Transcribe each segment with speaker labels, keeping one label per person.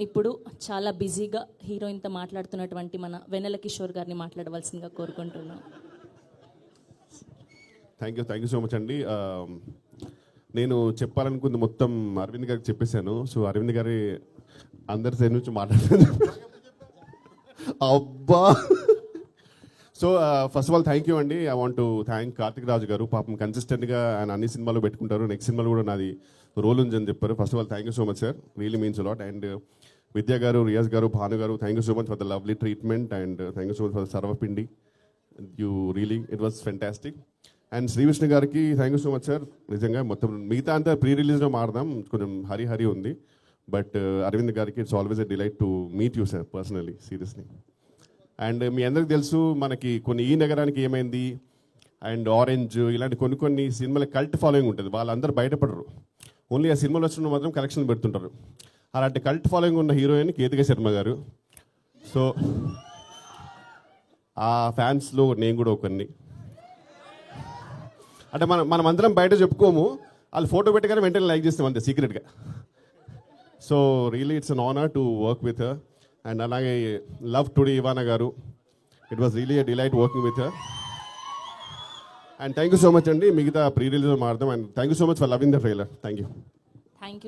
Speaker 1: ఇప్పుడు చాలా బిజీగా హీరోయిన్తో మాట్లాడుతున్నటువంటి మన వెన్నెల కిషోర్ గారిని మాట్లాడవలసిందిగా కోరుకుంటున్నాం.
Speaker 2: థ్యాంక్ యూ సో మచ్ అండి. నేను చెప్పాలనుకుంది మొత్తం అరవింద్ గారికి చెప్పేశాను. సో అరవింద్ గారి అందరి సైడ్ నుంచి మాట్లాడుతున్నాను. అబ్బా. So first of all thank you అండి. I want to thank Karthik Raju గారు. పాపం కన్సిస్టెంట్గా ఆయన అన్ని సినిమాలు పెట్టుకుంటారు. నెక్స్ట్ సినిమాలో కూడా నాది రోల్ ఉందని చెప్పారు. First of all thank you so much sir, really means a lot. And Vidya గారు, రియాజ్ గారు, భాను గారు, thank you so much for the lovely treatment. And thank you so much for the sarvapindi. You really it was fantastic. And Sree Vishnu గారికి thank you so much sir. నిజంగా మొత్తం మిగతా అంతా pre రిలీజ్లో మారదాం, కొంచెం హరి ఉంది. బట్ అరవింద్ గారికి it's always a delight to meet you sir personally, seriously. And మీ అందరికి తెలుసు మనకి కొన్ని ఈ నగరానికి ఏమైంది అండ్ ఆరెంజ్ ఇలాంటి కొన్ని సినిమాల కల్ట్ ఫాలోయింగ్ ఉంటుంది. వాళ్ళందరూ బయటపడరు, ఓన్లీ ఆ సినిమాలు వచ్చిన మాత్రం కలెక్షన్ పెడుతుంటారు. అలాంటి కల్ట్ ఫాలోయింగ్ ఉన్న హీరోయిన్ కేతిక శర్మ గారు. సో ఆ ఫ్యాన్స్లో నేను కూడా ఒకరిని. అంటే మనం అందరం బయట చెప్పుకోము, వాళ్ళు ఫోటో పెట్టగానే వెంటనే లైక్ చేస్తాం అంతే సీక్రెట్గా. So really it's an honour to work with her. And అలాగే లవ్ టుడే ఇవానా గారు, it was really a delight working with her. And thank you so much అండి. మిగతా ప్రీ రిలీజ్లో మారుదాం. And thank you so much for loving the trailer. Thank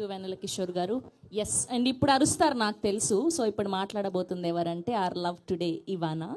Speaker 2: you
Speaker 1: Vennela Kishore గారు. Yes, and ఇప్పుడు అరుస్తారు నాకు తెలుసు. సో ఇప్పుడు మాట్లాడబోతుంది ఎవరంటే ఆర్ లవ్ టుడే ఇవానా.